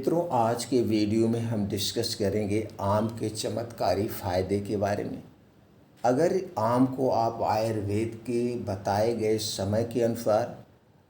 मित्रों, आज के वीडियो में हम डिस्कस करेंगे आम के चमत्कारी फ़ायदे के बारे में। अगर आम को आप आयुर्वेद के बताए गए समय के अनुसार,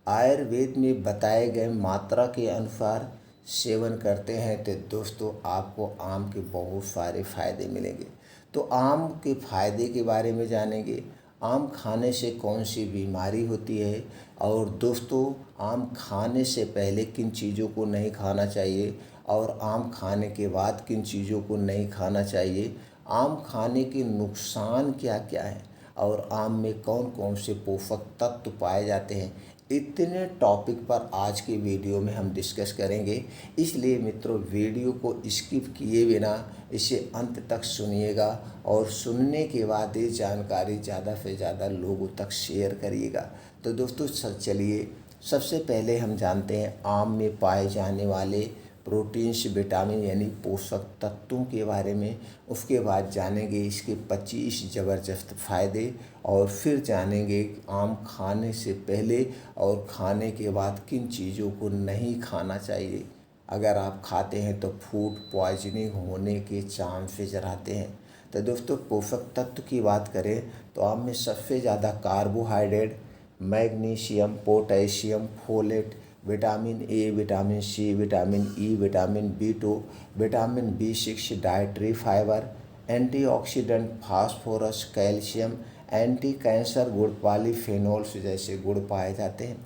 आयुर्वेद में बताए गए मात्रा के अनुसार सेवन करते हैं तो दोस्तों आपको आम के बहुत सारे फ़ायदे मिलेंगे। तो आम के फ़ायदे के बारे में जानेंगे, आम खाने से कौन सी बीमारी होती है और दोस्तों आम खाने से पहले किन चीज़ों को नहीं खाना चाहिए और आम खाने के बाद किन चीज़ों को नहीं खाना चाहिए, आम खाने के नुकसान क्या क्या हैं और आम में कौन कौन से पोषक तत्व पाए जाते हैं, इतने टॉपिक पर आज के वीडियो में हम डिस्कस करेंगे। इसलिए मित्रों, वीडियो को स्किप किए बिना इसे अंत तक सुनिएगा और सुनने के बाद ये जानकारी ज़्यादा से ज़्यादा लोगों तक शेयर करिएगा। तो दोस्तों चलिए सबसे पहले हम जानते हैं आम में पाए जाने वाले प्रोटीन्स, विटामिन यानी पोषक तत्वों के बारे में। उसके बाद जानेंगे इसके 25 ज़बरदस्त फ़ायदे और फिर जानेंगे आम खाने से पहले और खाने के बाद किन चीज़ों को नहीं खाना चाहिए। अगर आप खाते हैं तो फूड पॉइजनिंग होने के चांसेस रहते हैं। तो दोस्तों पोषक तत्व की बात करें तो आम में सबसे ज़्यादा carbohydrate, magnesium, potassium, folate, vitamin A, vitamin C, vitamin E, vitamin B2, vitamin B6, dietary fibre, antioxidant, phosphorus, calcium, anti cancer गुण, पॉलीफेनोल्स जैसे गुण पाए जाते हैं।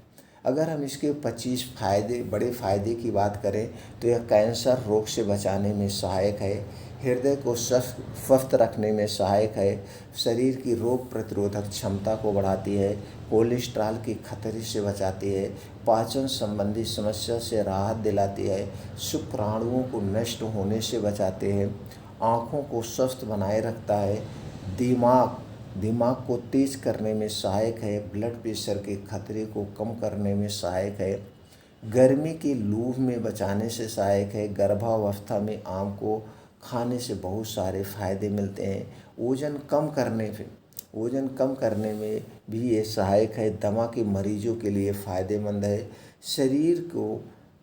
अगर हम इसके 25 बड़े फ़ायदे की बात करें तो यह कैंसर रोग से बचाने में सहायक है, हृदय को स्वस्थ रखने में सहायक है, शरीर की रोग प्रतिरोधक क्षमता को बढ़ाती है, कोलेस्ट्रॉल के खतरे से बचाती है, पाचन संबंधी समस्या से राहत दिलाती है, शुक्राणुओं को नष्ट होने से बचाते हैं, आँखों को स्वस्थ बनाए रखता है, दिमाग को तेज करने में सहायक है, ब्लड प्रेशर के खतरे को कम करने में सहायक है, गर्मी की लू में बचाने से सहायक है। गर्भावस्था में आम को खाने से बहुत सारे फ़ायदे मिलते हैं। वज़न कम करने में भी ये सहायक है। दमा के मरीजों के लिए फ़ायदेमंद है। शरीर को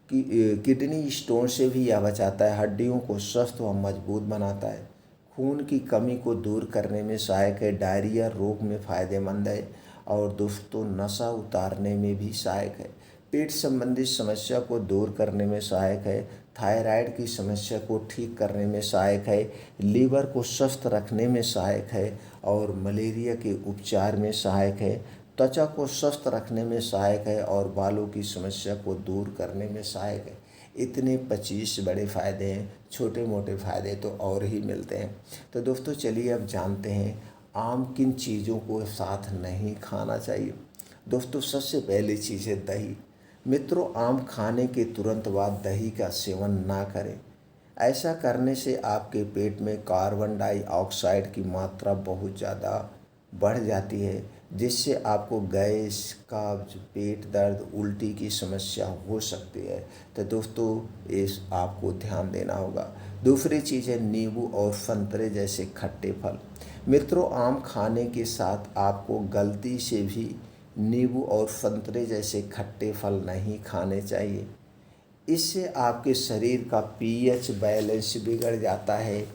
किडनी स्टोन से भी यह बचाता है। हड्डियों को स्वस्थ व मजबूत बनाता है। खून की कमी को दूर करने में सहायक है। डायरिया रोग में फ़ायदेमंद है और दोस्तों नशा उतारने में भी सहायक है। पेट संबंधी समस्या को दूर करने में सहायक है। थायराइड की समस्या को ठीक करने में सहायक है। लीवर को स्वस्थ रखने में सहायक है और मलेरिया के उपचार में सहायक है। त्वचा को स्वस्थ रखने में सहायक है और बालों की समस्या को दूर करने में सहायक है। इतने 25 बड़े फ़ायदे हैं, छोटे मोटे फ़ायदे तो और ही मिलते हैं। तो दोस्तों चलिए अब जानते हैं आम किन चीज़ों को साथ नहीं खाना चाहिए। दोस्तों सबसे पहली चीज़ है दही। मित्रों, आम खाने के तुरंत बाद दही का सेवन ना करें। ऐसा करने से आपके पेट में कार्बन डाइऑक्साइड की मात्रा बहुत ज़्यादा बढ़ जाती है, जिससे आपको गैस, कब्ज, पेट दर्द, उल्टी की समस्या हो सकती है। तो दोस्तों इस आपको ध्यान देना होगा। दूसरी चीज़ है नींबू और संतरे जैसे खट्टे फल। मित्रों, आम खाने के साथ आपको गलती से भी नींबू और संतरे जैसे खट्टे फल नहीं खाने चाहिए। इससे आपके शरीर का पीएच बैलेंस बिगड़ जाता है,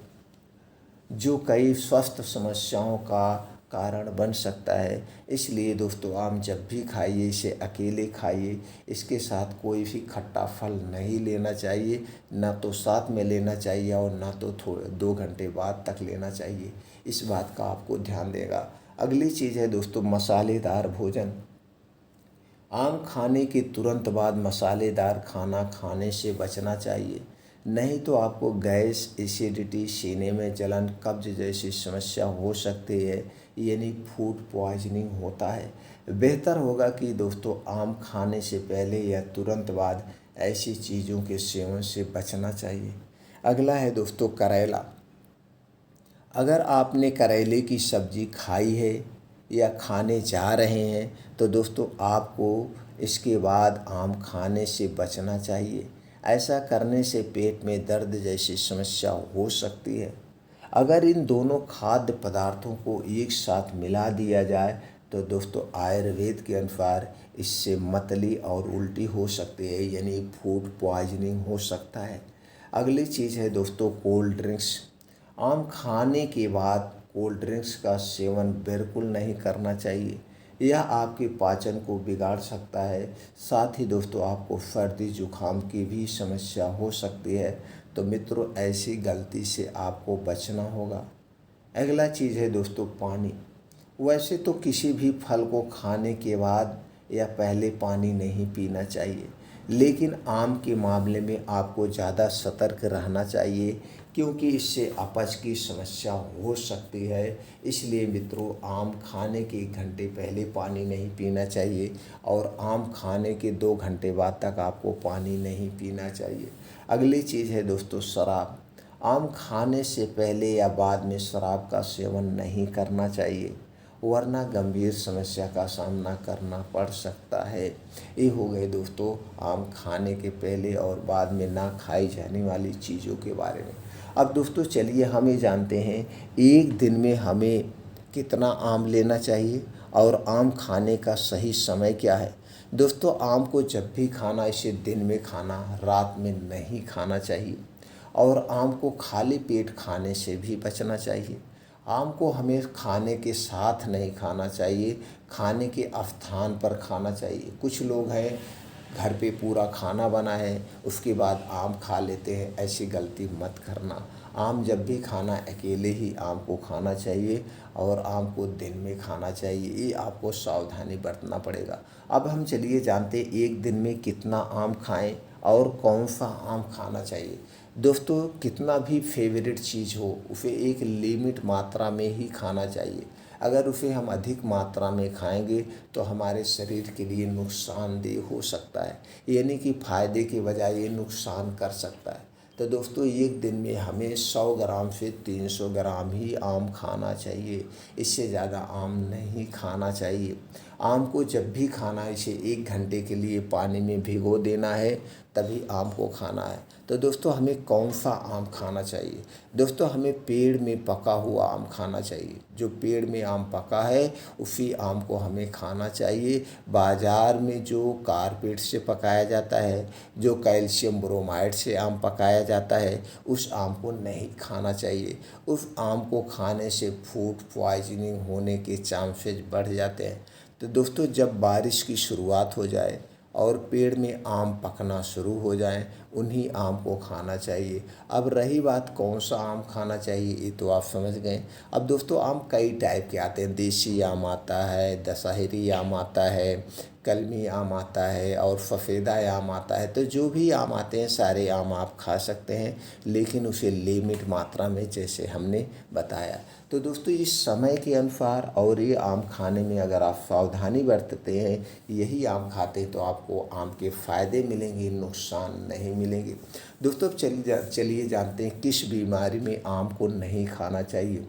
जो कई स्वास्थ्य समस्याओं का कारण बन सकता है। इसलिए दोस्तों आम जब भी खाइए इसे अकेले खाइए, इसके साथ कोई भी खट्टा फल नहीं लेना चाहिए, ना तो साथ में लेना चाहिए और ना तो थोड़े 2 घंटे बाद तक लेना चाहिए। इस बात का आपको ध्यान देगा। अगली चीज़ है दोस्तों मसालेदार भोजन। आम खाने के तुरंत बाद मसालेदार खाना खाने से बचना चाहिए, नहीं तो आपको गैस, एसिडिटी, सीने में जलन, कब्ज जैसी समस्या हो सकती है, यानी फूड पॉइजनिंग होता है। बेहतर होगा कि दोस्तों आम खाने से पहले या तुरंत बाद ऐसी चीज़ों के सेवन से बचना चाहिए। अगला है दोस्तों करेला। अगर आपने करेले की सब्ज़ी खाई है या खाने जा रहे हैं तो दोस्तों आपको इसके बाद आम खाने से बचना चाहिए। ऐसा करने से पेट में दर्द जैसी समस्या हो सकती है। अगर इन दोनों खाद्य पदार्थों को एक साथ मिला दिया जाए तो दोस्तों आयुर्वेद के अनुसार इससे मतली और उल्टी हो सकती है, यानी फूड पॉइजनिंग हो सकता है। अगली चीज़ है दोस्तों कोल्ड ड्रिंक्स। आम खाने के बाद कोल्ड ड्रिंक्स का सेवन बिल्कुल नहीं करना चाहिए। यह आपके पाचन को बिगाड़ सकता है। साथ ही दोस्तों आपको सर्दी जुकाम की भी समस्या हो सकती है। तो मित्रों ऐसी गलती से आपको बचना होगा। अगला चीज़ है दोस्तों पानी। वैसे तो किसी भी फल को खाने के बाद या पहले पानी नहीं पीना चाहिए, लेकिन आम के मामले में आपको ज़्यादा सतर्क रहना चाहिए, क्योंकि इससे अपच की समस्या हो सकती है। इसलिए मित्रों आम खाने के 1 घंटे पहले पानी नहीं पीना चाहिए और आम खाने के 2 घंटे बाद तक आपको पानी नहीं पीना चाहिए। अगली चीज़ है दोस्तों शराब। आम खाने से पहले या बाद में शराब का सेवन नहीं करना चाहिए, वरना गंभीर समस्या का सामना करना पड़ सकता है। ये हो गए दोस्तों आम खाने के पहले और बाद में ना खाई जाने वाली चीज़ों के बारे में। अब दोस्तों चलिए हम ये जानते हैं एक दिन में हमें कितना आम लेना चाहिए और आम खाने का सही समय क्या है। दोस्तों आम को जब भी खाना इसे दिन में खाना, रात में नहीं खाना चाहिए और आम को खाली पेट खाने से भी बचना चाहिए। आम को हमें खाने के साथ नहीं खाना चाहिए, खाने के स्थान पर खाना चाहिए। कुछ लोग हैं घर पे पूरा खाना बना है उसके बाद आम खा लेते हैं, ऐसी गलती मत करना। आम जब भी खाना अकेले ही आम को खाना चाहिए और आम को दिन में खाना चाहिए, ये आपको सावधानी बरतना पड़ेगा। अब हम चलिए जानते एक दिन में कितना आम खाएं और कौन सा आम खाना चाहिए। दोस्तों कितना भी फेवरेट चीज़ हो उसे एक लिमिट मात्रा में ही खाना चाहिए। अगर उसे हम अधिक मात्रा में खाएंगे तो हमारे शरीर के लिए नुकसानदेह हो सकता है, यानी कि फ़ायदे के बजाय ये नुकसान कर सकता है। तो दोस्तों एक दिन में हमें 100 ग्राम से 300 ग्राम ही आम खाना चाहिए, इससे ज़्यादा आम नहीं खाना चाहिए। आम को जब भी खाना है इसे 1 घंटे के लिए पानी में भिगो देना है, तभी आम को खाना है। तो दोस्तों हमें कौन सा आम खाना चाहिए। दोस्तों हमें पेड़ में पका हुआ आम खाना चाहिए। जो पेड़ में आम पका है उसी आम को हमें खाना चाहिए। बाज़ार में जो कारपेट से पकाया जाता है, जो कैल्शियम ब्रोमाइड से आम पकाया जाता है, उस आम को नहीं खाना चाहिए। उस आम को खाने से फूड पॉइजनिंग होने के चांसेस बढ़ जाते हैं। तो दोस्तों जब बारिश की शुरुआत हो जाए और पेड़ में आम पकना शुरू हो जाएं, उन्हीं आम को खाना चाहिए। अब रही बात कौन सा आम खाना चाहिए, ये तो आप समझ गए। अब दोस्तों आम कई टाइप के आते हैं। देसी आम आता है, दशहरी आम आता है, कलमी आम आता है और सफ़ेदा आम आता है। तो जो भी आम आते हैं सारे आम आप खा सकते हैं, लेकिन उसे लिमिट मात्रा में जैसे हमने बताया। तो दोस्तों इस समय के अनुसार और ये आम खाने में अगर आप सावधानी बरतते हैं, यही आम खाते हैं, तो आपको आम के फ़ायदे मिलेंगे, नुकसान नहीं मिलेंगे। दोस्तों अब चलिए जानते हैं किस बीमारी में आम को नहीं खाना चाहिए।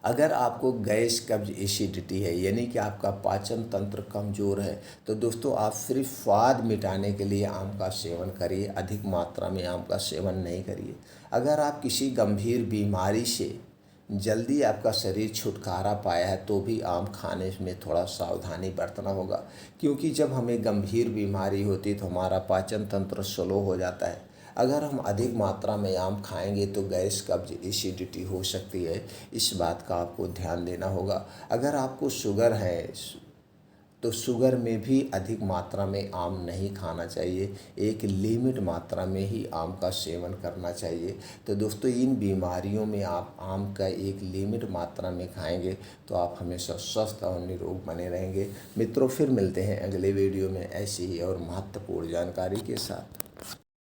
अगर आपको गैस, कब्ज, एसिडिटी है, यानी कि आपका पाचन तंत्र कमज़ोर है, तो दोस्तों आप सिर्फ स्वाद मिटाने के लिए आम का सेवन करिए, अधिक मात्रा में आम का सेवन नहीं करिए। अगर आप किसी गंभीर बीमारी से जल्दी आपका शरीर छुटकारा पाया है तो भी आम खाने में थोड़ा सावधानी बरतना होगा, क्योंकि जब हमें गंभीर बीमारी होती है तो हमारा पाचन तंत्र स्लो हो जाता है। अगर हम अधिक मात्रा में आम खाएंगे तो गैस, कब्ज, एसिडिटी हो सकती है। इस बात का आपको ध्यान देना होगा। अगर आपको शुगर है तो शुगर में भी अधिक मात्रा में आम नहीं खाना चाहिए, एक लिमिट मात्रा में ही आम का सेवन करना चाहिए। तो दोस्तों इन बीमारियों में आप आम का एक लिमिट मात्रा में खाएंगे तो आप हमेशा स्वस्थ और निरोग बने रहेंगे। मित्रों फिर मिलते हैं अगले वीडियो में ऐसी ही और महत्वपूर्ण जानकारी के साथ।